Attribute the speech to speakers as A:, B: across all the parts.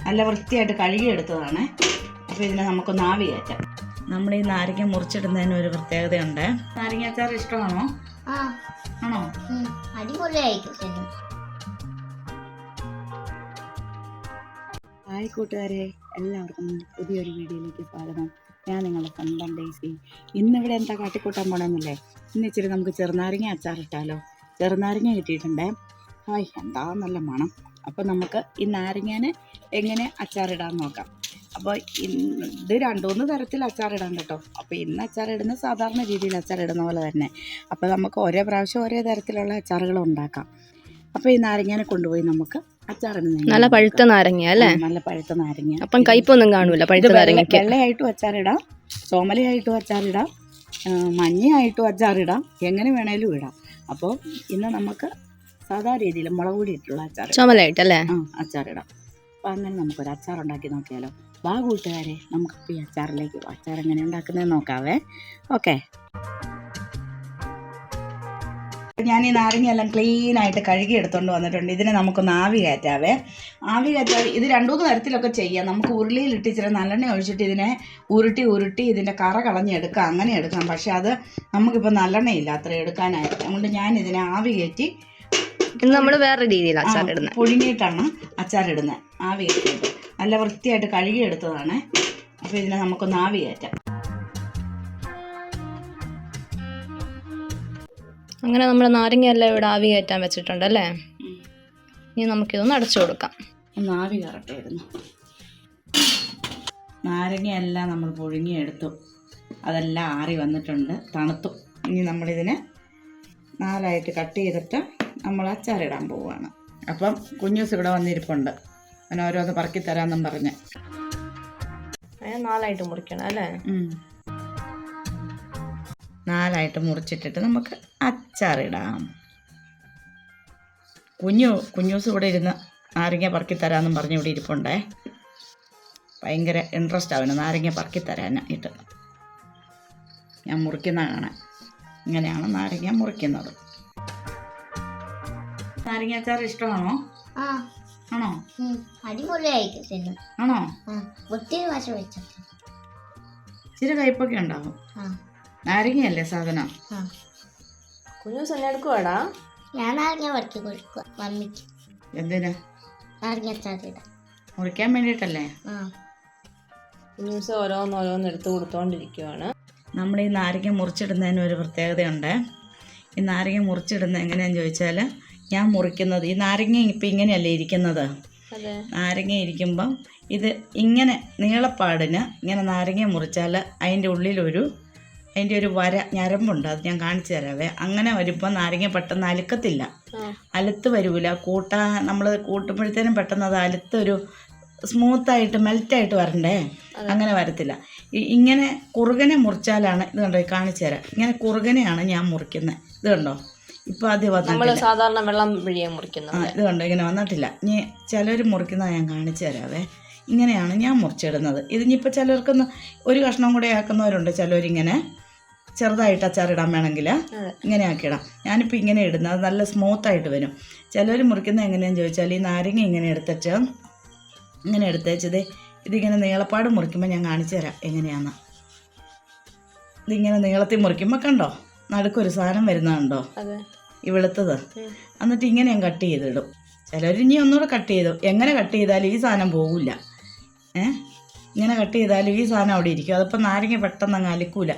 A: നല്ല വൃത്തിയായിട്ട് കഴുകിയെടുത്തതാണ്. അപ്പോൾ ഇതിനെ നമുക്കൊന്ന് ആവി കയറ്റാം. നമ്മൾ ഈ നാരങ്ങ മുറിച്ചിടുന്നതിന് ഒരു പ്രത്യേകതയുണ്ട്. നാരങ്ങ അച്ചാർ ഇഷ്ടമാണോ? ആണോ?
B: അടിപൊളിയായിരിക്കും.
A: ഹായ് കൂട്ടുകാരെ, എല്ലാവർക്കും പുതിയൊരു വീഡിയോയിലേക്ക് സ്വാഗതം. ഞാൻ നിങ്ങളുടെ സ്വന്തം ഡേയ്സി. ഇന്നിവിടെ എന്താ കാട്ടിക്കൂട്ടാൻ പോകണമെന്നില്ലേ? ഇന്ന് ഇച്ചിരി നമുക്ക് ചെറുനാരങ്ങ അച്ചാറിട്ടാലോ. ചെറുനാരങ്ങ കിട്ടിയിട്ടുണ്ടേ. ഹായ്, എന്താ നല്ല മണം. അപ്പോൾ നമുക്ക് ഈ നാരങ്ങേനെ എങ്ങനെ അച്ചാറിടാൻ നോക്കാം. അപ്പോൾ ഇത് 2-3 തരത്തിൽ അച്ചാറിടാൻ കേട്ടോ. അപ്പോൾ ഇന്ന് അച്ചാറിടുന്ന സാധാരണ രീതിയിൽ അച്ചാറിടുന്ന പോലെ തന്നെ. അപ്പോൾ നമുക്ക് ഓരോ പ്രാവശ്യം ഓരോ തരത്തിലുള്ള അച്ചാറുകൾ ഉണ്ടാക്കാം. അപ്പോൾ ഈ നാരങ്ങേനെ കൊണ്ടുപോയി നമുക്ക് അച്ചാറിടുന്ന
C: നല്ല പഴുത്ത നാരങ്ങ അല്ലേ?
A: നല്ല പഴുത്ത നാരങ്ങ.
C: അപ്പം കയ്പൊന്നും കാണൂല പഴുത്ത നാരങ്ങയ്ക്ക്.
A: വെള്ളയായിട്ടും അച്ചാറിടാം, ചോമലയായിട്ടും അച്ചാറിടാം, മഞ്ഞയായിട്ടും അച്ചാറിടാം, എങ്ങനെ വേണേലും ഇടാം. അപ്പോൾ ഇന്ന് നമുക്ക് സാധാ രീതിയിൽ മുളക് പൊടി ഇട്ടുള്ള അച്ചാർ,
C: ചോമലയായിട്ടല്ലേ
A: അച്ചാറിടാം. അപ്പോൾ അങ്ങനെ നമുക്കൊരു അച്ചാർ ഉണ്ടാക്കി നോക്കിയാലോ. വാ കൂട്ടുകാരെ, നമുക്കിപ്പോൾ ഈ അച്ചാറിലേക്ക് അച്ചാർ എങ്ങനെ ഉണ്ടാക്കുന്നതെന്ന് നോക്കാവേ. ഓക്കെ, ഞാൻ ഈ നാരങ്ങയെല്ലാം ക്ലീനായിട്ട് കഴുകി എടുത്തുകൊണ്ട് വന്നിട്ടുണ്ട്. ഇതിനെ നമുക്കൊന്ന് ആവി കയറ്റാവേ. ആവി കയറ്റാൽ ഇത് 2-3 തരത്തിലൊക്കെ ചെയ്യാം. നമുക്ക് ഉരുളിയിലിട്ട് ഇച്ചിരി നല്ലെണ്ണ ഒഴിച്ചിട്ട് ഇതിനെ ഉരുട്ടി ഇതിൻ്റെ കറ കളഞ്ഞെടുക്കാം, അങ്ങനെ എടുക്കാം. പക്ഷെ അത് നമുക്കിപ്പോൾ നല്ലെണ്ണയില്ല അത്ര എടുക്കാനായിട്ട്. അതുകൊണ്ട് ഞാൻ ഇതിനെ ആവി കയറ്റി
C: നമ്മൾ വേറെ രീതിയിൽ അച്ചാറിടുന്നത്,
A: പൊടിഞ്ഞിട്ടാണ് അച്ചാറിടുന്നത്. ആവി കയറ്റിയിട്ട് നല്ല വൃത്തിയായിട്ട് കഴുകിയെടുത്തതാണ്. അപ്പോൾ ഇതിനെ നമുക്കൊന്ന് ആവി കയറ്റാം.
C: അങ്ങനെ നമ്മൾ നാരങ്ങയെല്ലാം ഇവിടെ ആവി കയറ്റാൻ വെച്ചിട്ടുണ്ടല്ലേ. ഇനി നമുക്കിതൊന്ന് അടച്ചു കൊടുക്കാം.
A: ഒന്ന് ആവി കറക്റ്റായിരുന്നു. നാരങ്ങയെല്ലാം നമ്മൾ പുഴുങ്ങിയെടുത്തു, അതെല്ലാം ആറി വന്നിട്ടുണ്ട്, തണുത്തു. ഇനി നമ്മളിതിനെ 4ആയിട്ട് കട്ട് ചെയ്തിട്ട് നമ്മൾ അച്ചാറിടാൻ പോവുകയാണ്. അപ്പം കുഞ്ഞൂസ് ഇവിടെ വന്നിരിപ്പുണ്ട്, അവൻ ഓരോന്ന് പറക്കി തരാമെന്നും പറഞ്ഞ്.
C: 4ആയിട്ട് മുറിക്കണം അല്ലേ?
A: 4ആയിട്ട് മുറിച്ചിട്ടിട്ട് നമുക്ക് അച്ചാറിടാം. കുഞ്ഞൂസ് ഇവിടെ ഇരുന്ന് നാരങ്ങ പറക്കി തരാമെന്നും പറഞ്ഞ് ഇവിടെ ഇരിപ്പുണ്ടേ. ഭയങ്കര ഇൻട്രസ്റ്റ് അവന് നാരങ്ങ പറക്കി തരാനായിട്ട്. ഞാൻ മുറിക്കുന്ന കാണാൻ. ഇങ്ങനെയാണ് നാരങ്ങ മുറിക്കുന്നത്. നാരങ്ങ അച്ചാർ ഇഷ്ടമാണോ? ആണോ?
B: അടിപൊളിയായിരിക്കും.
A: ആണോ?
B: ഒത്തിരി വശം വെച്ചു.
A: ഇച്ചിരി കയ്പൊക്കെ ഉണ്ടാവും. നാരങ്ങയല്ലേ സാധനം.
C: കുഞ്ഞൂസ് എന്നെ എടുക്കുവാടാ.
B: ഞാൻ നാരങ്ങ വറുക്കി കൊടുക്കുക മമ്മിക്ക്.
A: എന്തിനാ?
B: നാരങ്ങ അച്ചാറിടാം.
A: മുറിക്കാൻ വേണ്ടിയിട്ടല്ലേ?
C: കുഞ്ഞൂസ് ഓരോന്നോരോന്ന് എടുത്ത് കൊടുത്തോണ്ടിരിക്കുവാണ്.
A: നമ്മൾ ഈ നാരങ്ങ മുറിച്ചിടുന്നതിന് ഒരു പ്രത്യേകതയുണ്ട്. ഈ നാരങ്ങ മുറിച്ചിടുന്നത് എങ്ങനെയാണെന്ന് ചോദിച്ചാൽ, ഞാൻ മുറിക്കുന്നത് ഈ നാരങ്ങ ഇപ്പം ഇങ്ങനെയല്ലേ ഇരിക്കുന്നത്. നാരങ്ങ ഇരിക്കുമ്പം ഇത് ഇങ്ങനെ നീളപ്പാടിന് ഇങ്ങനെ നാരങ്ങ മുറിച്ചാൽ അതിൻ്റെ ഒരു വര ഞരമ്പുണ്ട്, അത് ഞാൻ കാണിച്ചു തരാവേ. അങ്ങനെ വരുമ്പോൾ നാരങ്ങ പെട്ടെന്ന് അലുക്കത്തില്ല, അലുത്ത് വരൂല. നമ്മൾ കൂട്ടുമ്പോഴത്തേനും പെട്ടെന്ന് അത് അലുത്തൊരു സ്മൂത്തായിട്ട് മെൽറ്റായിട്ട് വരണ്ടേ, അങ്ങനെ വരത്തില്ല. ഇങ്ങനെ കുറുകനെ മുറിച്ചാലാണ്, ഇത് കണ്ടോ കാണിച്ചു തരാം. ഇങ്ങനെ കുറുകനെയാണ് ഞാൻ മുറിക്കുന്നത്. ഇത് കണ്ടോ, ഇപ്പോൾ ആദ്യം വന്നിട്ടില്ല.
C: സാധാരണ വെള്ളം പിഴിയാൻ മുറിക്കുന്നത്.
A: ഇത് കണ്ടോ, ഇങ്ങനെ വന്നിട്ടില്ല. ഇനി ചിലർ മുറിക്കുന്നത് ഞാൻ കാണിച്ചു തരാവേ. ഇങ്ങനെയാണ് ഞാൻ മുറിച്ചിടുന്നത്. ഇതിനിപ്പോൾ ചിലർക്കൊന്ന് ഒരു കഷ്ണം കൂടെ ആക്കുന്നവരുണ്ട്. ചിലരിങ്ങനെ ചെറുതായിട്ട് അച്ചാറിടാൻ വേണമെങ്കിൽ ഇങ്ങനെ ആക്കിയിടാം. ഞാനിപ്പോൾ ഇങ്ങനെ ഇടുന്നത് നല്ല സ്മൂത്തായിട്ട് വരും. ചിലർ മുറിക്കുന്നത് എങ്ങനെയാണെന്ന് ചോദിച്ചാൽ, ഈ നാരങ്ങ ഇങ്ങനെ എടുത്തേച്ചത് ഇതിങ്ങനെ നീളപ്പാട് മുറിക്കുമ്പോൾ ഞാൻ കാണിച്ചു തരാം എങ്ങനെയാണെന്ന്. ഇതിങ്ങനെ നീളത്തിൽ മുറിക്കുമ്പോൾ കണ്ടോ നടുക്കൊരു സാധനം വരുന്നതുണ്ടോ, ഈ വെളുത്തത്. എന്നിട്ട് ഇങ്ങനെ ഞാൻ കട്ട് ചെയ്തിടും. ചിലർ ഇനി ഒന്നുകൂടെ കട്ട് ചെയ്തു. എങ്ങനെ കട്ട് ചെയ്താലും ഈ സാധനം പോകില്ല. ഇങ്ങനെ കട്ട് ചെയ്താലും ഈ സാധനം അവിടെ ഇരിക്കും. അതിപ്പോൾ നാരങ്ങ പെട്ടെന്ന് അങ്ങ് അലുക്കൂല.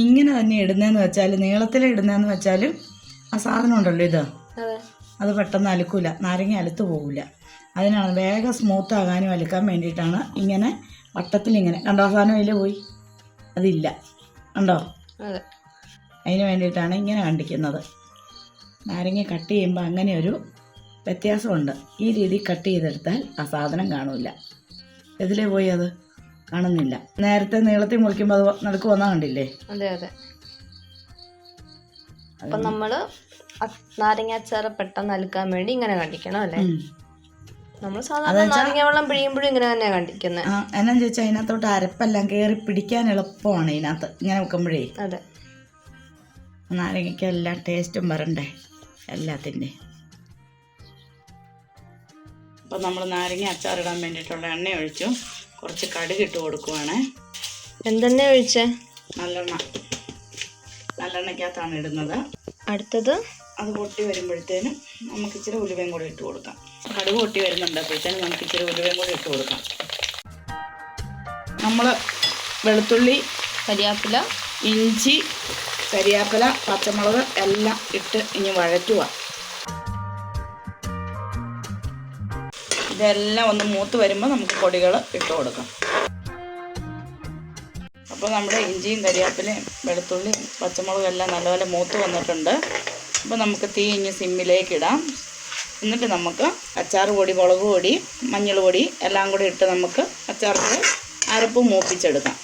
A: ഇങ്ങനെ തന്നെ ഇടുന്നതെന്ന് വെച്ചാൽ, നീളത്തിൽ ഇടുന്നതെന്ന് വെച്ചാൽ ആ സാധനം ഉണ്ടല്ലോ ഇത്, അത് പെട്ടെന്ന് അലുക്കൂല, നാരങ്ങ അലുത്ത് പോകില്ല. അതിനാണ് വേഗം സ്മൂത്താകാനും അലുക്കാൻ വേണ്ടിയിട്ടാണ് ഇങ്ങനെ വട്ടത്തിലിങ്ങനെ. കണ്ടോ സാധനം അതിൽ പോയി, അതില്ല കണ്ടോ. അതിന് വേണ്ടിയിട്ടാണ് ഇങ്ങനെ കണ്ടിക്കുന്നത്. നാരങ്ങ കട്ട് ചെയ്യുമ്പോൾ അങ്ങനെ ഒരു വ്യത്യാസമുണ്ട്. ഈ രീതി കട്ട് ചെയ്തെടുത്താൽ ആ സാധനം കാണില്ല. എതിലേ പോയി അത് കാണുന്നില്ല. നേരത്തെ നീളത്തിൽ മുറിക്കുമ്പോൾ അത് നടുക്ക് വന്നാൽ കണ്ടില്ലേ.
C: അതെ. അപ്പം നമ്മൾ നാരങ്ങ അച്ചാറ് പെട്ടെന്ന് അലുക്കാൻ വേണ്ടി ഇങ്ങനെ കണ്ടിക്കണം അല്ലേ? നമ്മൾ സാധാരണ നാരങ്ങ വെള്ളം പിഴിയുമ്പോഴും ഇങ്ങനെ തന്നെ കണ്ടിക്കുന്നത്.
A: എന്നാന്ന് ചോദിച്ചാൽ അതിനകത്തോട്ട് അരപ്പെല്ലാം കയറി പിടിക്കാൻ എളുപ്പമാണ് ഇതിനകത്ത് ഇങ്ങനെ വെക്കുമ്പോഴേ.
C: അതെ,
A: നാരങ്ങയ്ക്ക് എല്ലാ ടേസ്റ്റും വരണ്ടേ എല്ലാത്തിൻ്റെ. അപ്പോൾ നമ്മൾ നാരങ്ങ അച്ചാറിടാൻ വേണ്ടിയിട്ടുള്ള എണ്ണ ഒഴിച്ചു. കുറച്ച് കടുക് ഇട്ട് കൊടുക്കുവാണ്.
C: എന്തെണ്ണ ഒഴിച്ചേ?
A: നല്ലെണ്ണയ്ക്കകത്താണ് ഇടുന്നത്.
C: അടുത്തത്
A: അത് പൊട്ടി വരുമ്പോഴത്തേനും നമുക്ക് ഇച്ചിരി ഉലുവയും കൂടി ഇട്ട് കൊടുക്കാം. കടുക് പൊട്ടി വരുന്നുണ്ട്, അപ്പോഴത്തേനും നമുക്ക് ഇച്ചിരി ഉലുവയും കൂടി ഇട്ട് കൊടുക്കാം. നമ്മൾ വെളുത്തുള്ളി,
C: കരിയാപ്പില,
A: ഇഞ്ചി, കരിയാപ്പില, പച്ചമുളക് എല്ലാം ഇട്ട് ഇനി വഴറ്റുക. ഇതെല്ലാം ഒന്ന് മൂത്ത് വരുമ്പോൾ നമുക്ക് പൊടികൾ ഇട്ട് കൊടുക്കാം. അപ്പോൾ നമ്മുടെ ഇഞ്ചിയും കരിയാപ്പിലയും വെളുത്തുള്ളിയും പച്ചമുളകും എല്ലാം നല്ലപോലെ മൂത്ത് വന്നിട്ടുണ്ട്. അപ്പോൾ നമുക്ക് തീ ഇനി സിമ്മിലേക്ക് ഇടാം. എന്നിട്ട് നമുക്ക് അച്ചാർ പൊടി, മുളക് പൊടി, മഞ്ഞൾ പൊടി എല്ലാം കൂടി ഇട്ട് നമുക്ക് അച്ചാറിൻ്റെ അരപ്പ് മൂപ്പിച്ചെടുക്കാം.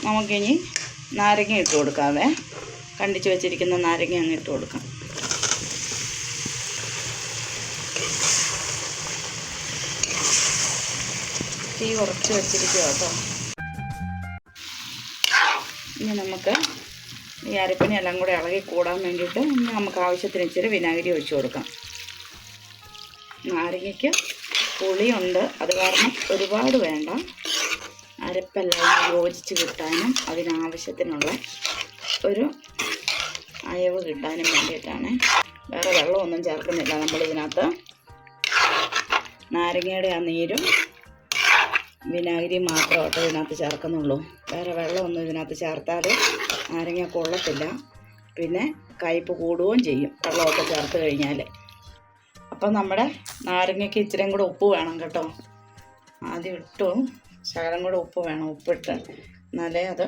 A: നമുക്കിനി നാരങ്ങ ഇട്ട് കൊടുക്കാവേ. കണ്ടിച്ച് വെച്ചിരിക്കുന്ന നാരങ്ങ അങ്ങ് ഇട്ട് കൊടുക്കാം. തീ കുറച്ച് വെച്ചിരിക്കുക കേട്ടോ. ഇനി നമുക്ക് ഈ അരപ്പിനെ എല്ലാം കൂടെ ഇളകി കൂടാൻ വേണ്ടിയിട്ട് ഇനി നമുക്ക് ആവശ്യത്തിന് ഇച്ചിരി വിനാഗിരി ഒഴിച്ചു കൊടുക്കാം. നാരങ്ങയ്ക്ക് പുളിയുണ്ട്, അത് കാരണം ഒരുപാട് വേണ്ട. അരപ്പെല്ലാം യോജിച്ച് കിട്ടാനും അതിനാവശ്യത്തിനുള്ള ഒരു അയവ് കിട്ടാനും വേണ്ടിയിട്ടാണ്. വേറെ വെള്ളമൊന്നും ചേർക്കുന്നില്ല നമ്മളിതിനകത്ത്. നാരങ്ങയുടെ ആ നീരും വിനാഗിരി മാത്രമായിട്ട് ഇതിനകത്ത് ചേർക്കുന്നുള്ളൂ. വേറെ വെള്ളമൊന്നും ഇതിനകത്ത് ചേർത്താൽ നാരങ്ങ കൊള്ളത്തില്ല. പിന്നെ കയ്പ്പ് കൂടുകയും ചെയ്യും വെള്ളമൊക്കെ ചേർത്ത് കഴിഞ്ഞാൽ. അപ്പം നമ്മുടെ നാരങ്ങയ്ക്ക് ഇച്ചിരിയും കൂടെ ഉപ്പ് വേണം കേട്ടോ. ആദ്യം ഇട്ടു, ശകലം കൂടെ ഉപ്പ് വേണം. ഉപ്പിട്ട് എന്നാലേ അത്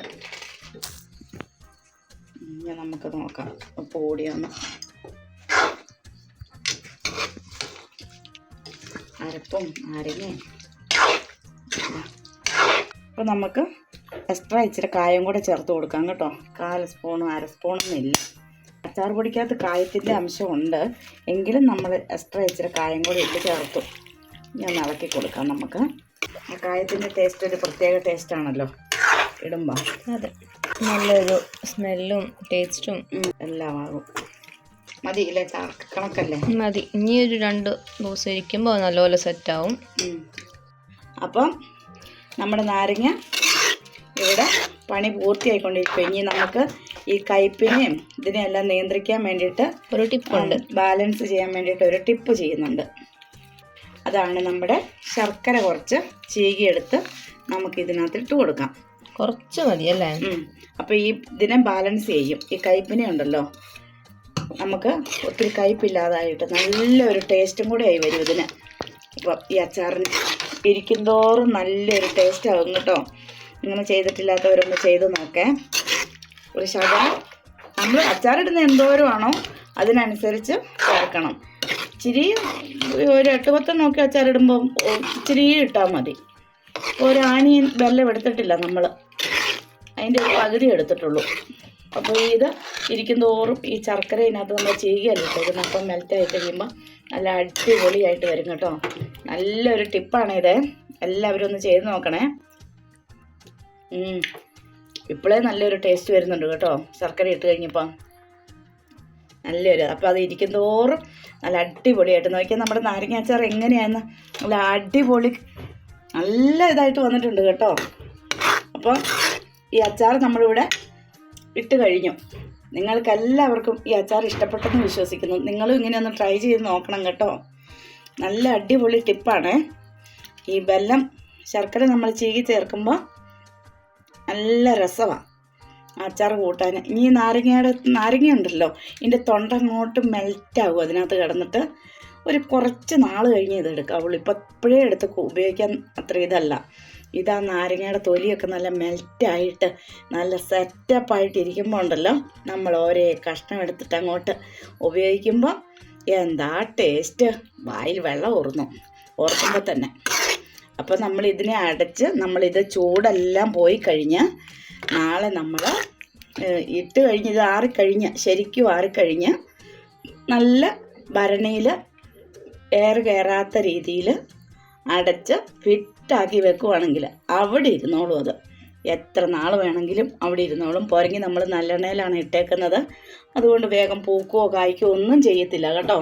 A: ഇനി നമുക്ക് നോക്കാം ഉപ്പ് കൂടിയൊന്ന്. അരപ്പും നാരങ്ങയും. അപ്പോൾ നമുക്ക് എക്സ്ട്രാ ഇച്ചിരി കായം കൂടെ ചേർത്ത് കൊടുക്കാം കേട്ടോ. 1/4 സ്പൂണും 1/2 സ്പൂണൊന്നും ഇല്ല. അച്ചാർ പൊടിക്കകത്ത് കായത്തിൻ്റെ അംശമുണ്ട്, എങ്കിലും നമ്മൾ എക്സ്ട്രാ ഇച്ചിരി കായം കൂടെ ഇട്ട് ചേർത്തു. ഞാൻ ഇളക്കി കൊടുക്കാം നമുക്ക്. ആ കായത്തിൻ്റെ ടേസ്റ്റ് ഒരു പ്രത്യേക ടേസ്റ്റാണല്ലോ ഇടുമ്പോൾ.
C: അതെ, നല്ലൊരു സ്മെല്ലും ടേസ്റ്റും
A: എല്ലാം ആകും. മതി ഇല്ലേ? കണക്കല്ലേ?
C: മതി. ഇനിയൊരു 2 ദിവസം ഇരിക്കുമ്പോൾ നല്ലപോലെ സെറ്റാവും.
A: അപ്പം നമ്മുടെ നാരങ്ങ ഇവിടെ പണി പൂർത്തിയായിക്കൊണ്ടിരിക്കും. ഇനി നമുക്ക് ഈ കയ്പിനെയും ഇതിനെയെല്ലാം നിയന്ത്രിക്കാൻ വേണ്ടിയിട്ട്
C: ഒരു ടിപ്പുണ്ട്.
A: ബാലൻസ് ചെയ്യാൻ വേണ്ടിയിട്ട് ഒരു ടിപ്പ് ചെയ്യുന്നുണ്ട്. അതാണ് നമ്മുടെ ശർക്കര കുറച്ച് ചീകിയെടുത്ത് നമുക്ക് ഇതിനകത്ത് ഇട്ട് കൊടുക്കാം.
C: കുറച്ച് മതി അല്ലേ?
A: അപ്പോൾ ഈ ഇതിനെ ബാലൻസ് ചെയ്യും. ഈ കയ്പിനെ ഉണ്ടല്ലോ, നമുക്ക് ഒത്തിരി കയ്പില്ലാതായിട്ട് നല്ലൊരു ടേസ്റ്റും കൂടെ ആയി വരും ഇതിന്. അപ്പോൾ ഈ അച്ചാറിന് ഇരിക്കും തോറും നല്ലൊരു ടേസ്റ്റ് ആകും കേട്ടോ. ഇങ്ങനെ ചെയ്തിട്ടില്ലാത്തവരൊന്ന് ചെയ്ത് നോക്കേ. ഒരു ശകലം നമ്മൾ അച്ചാറിടുന്ന എന്തോരമാണോ അതിനനുസരിച്ച് ചേർക്കണം. ഇച്ചിരി ഒരു 8-10 നോക്കി അച്ചാറിടുമ്പോൾ ഇച്ചിരി ഇട്ടാൽ മതി. ഒരു ആണിയൻ വെല്ലം എടുത്തിട്ടില്ല നമ്മൾ, അതിൻ്റെ ഒരു പകുതി എടുത്തിട്ടുള്ളൂ. അപ്പോൾ ഇത് ഇരിക്കും തോറും ഈ ശർക്കര ഇതിനകത്ത് നമ്മൾ ചെയ്യുകയല്ല കേട്ടോ. അപ്പം മെൽറ്റായി കഴിയുമ്പോൾ നല്ല അടിപൊളിയായിട്ട് വരും കേട്ടോ. നല്ലൊരു ടിപ്പാണിത്, എല്ലാവരും ഒന്ന് ചെയ്ത് നോക്കണേ. ഇപ്പോഴേ നല്ലൊരു ടേസ്റ്റ് വരുന്നുണ്ട് കേട്ടോ ശർക്കര ഇട്ട് കഴിഞ്ഞപ്പോൾ. നല്ലൊരു, അപ്പോൾ അത് ഇരിക്കും തോറും നല്ല അടിപൊളിയായിട്ട് നോക്കിയാൽ നമ്മുടെ നാരങ്ങ അച്ചാർ എങ്ങനെയാണെന്ന് നല്ല അടിപൊളി നല്ല ഇതായിട്ട് വന്നിട്ടുണ്ട് കേട്ടോ. അപ്പോൾ ഈ അച്ചാർ നമ്മളിവിടെ ഇട്ട് കഴിഞ്ഞു. നിങ്ങൾക്കെല്ലാവർക്കും ഈ അച്ചാർ ഇഷ്ടപ്പെട്ടെന്ന് വിശ്വസിക്കുന്നു. നിങ്ങളും ഇങ്ങനെ ഒന്ന് ട്രൈ ചെയ്ത് നോക്കണം കേട്ടോ. നല്ല അടിപൊളി ടിപ്പാണ്. ഈ വെല്ലം ശർക്കര നമ്മൾ ചീകി ചേർക്കുമ്പോൾ നല്ല രസമാണ് അച്ചാർ കൂട്ടാൻ. ഇനി നാരങ്ങ ഉണ്ടല്ലോ, ഇതിൻ്റെ തൊണ്ട അങ്ങോട്ട് മെൽറ്റാകും അതിനകത്ത് കിടന്നിട്ട്. ഒരു കുറച്ച് നാൾ കഴിഞ്ഞ് ഇത് എടുക്കാവുള്ളൂ. ഇപ്പം ഇപ്പോഴേ എടുത്ത് ഉപയോഗിക്കാൻ അത്ര ഇതല്ല. ഇതാ നാരങ്ങയുടെ തൊലിയൊക്കെ നല്ല മെൽറ്റായിട്ട് നല്ല സെറ്റപ്പായിട്ട് ഇരിക്കുമ്പോൾ ഉണ്ടല്ലോ, നമ്മൾ ഓരോ കഷ്ണം എടുത്തിട്ട് അങ്ങോട്ട് ഉപയോഗിക്കുമ്പോൾ എന്താ ടേസ്റ്റ്, വായിൽ വെള്ളം ഓർക്കുമ്പോൾ തന്നെ. അപ്പോൾ നമ്മൾ ഇതിനെ അടച്ച് നമ്മളിത് ചൂടെല്ലാം പോയി കഴിഞ്ഞ് നാളെ നമ്മൾ ഇട്ട് കഴിഞ്ഞ് ഇത് ആറിക്കഴിഞ്ഞ് ശരിക്കും ആറിക്കഴിഞ്ഞ് നല്ല ഭരണിയിൽ എയർ കയറാത്ത രീതിയിൽ അടച്ച് ഫിറ്റാക്കി വെക്കുവാണെങ്കിൽ അവിടെ ഇരുന്നോളൂ. അത് എത്ര നാൾ വേണമെങ്കിലും അവിടെ ഇരുന്നോളും. പോരെങ്കിൽ നമ്മൾ നല്ലെണ്ണയിലാണ് ഇട്ടേക്കുന്നത്, അതുകൊണ്ട് വേഗം പൂക്കുകയോ കായ്ക്കുകയോ ഒന്നും ചെയ്യത്തില്ല കേട്ടോ.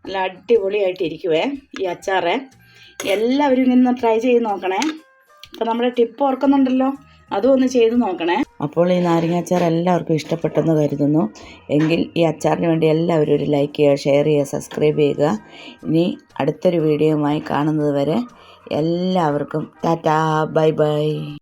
A: നല്ല അടിപൊളിയായിട്ടിരിക്കുവേ ഈ അച്ചാറ്. എല്ലാവരും ഇന്ന് ട്രൈ ചെയ്ത് നോക്കണേ. അപ്പോൾ നമ്മുടെ ടിപ്പ് ഓർക്കുന്നുണ്ടല്ലോ, അതും ഒന്ന് ചെയ്ത് നോക്കണേ. അപ്പോൾ ഈ നാരങ്ങ അച്ചാർ എല്ലാവർക്കും ഇഷ്ടപ്പെട്ടെന്ന് കരുതുന്നു. എങ്കിൽ ഈ അച്ചാറിന് വേണ്ടി എല്ലാവരും ഒരു ലൈക്ക് ചെയ്യുക, ഷെയർ ചെയ്യുക, സബ്സ്ക്രൈബ് ചെയ്യുക. ഇനി അടുത്തൊരു വീഡിയോയുമായി കാണുന്നത് വരെ എല്ലാവർക്കും ടാറ്റാ, ബൈ ബൈ.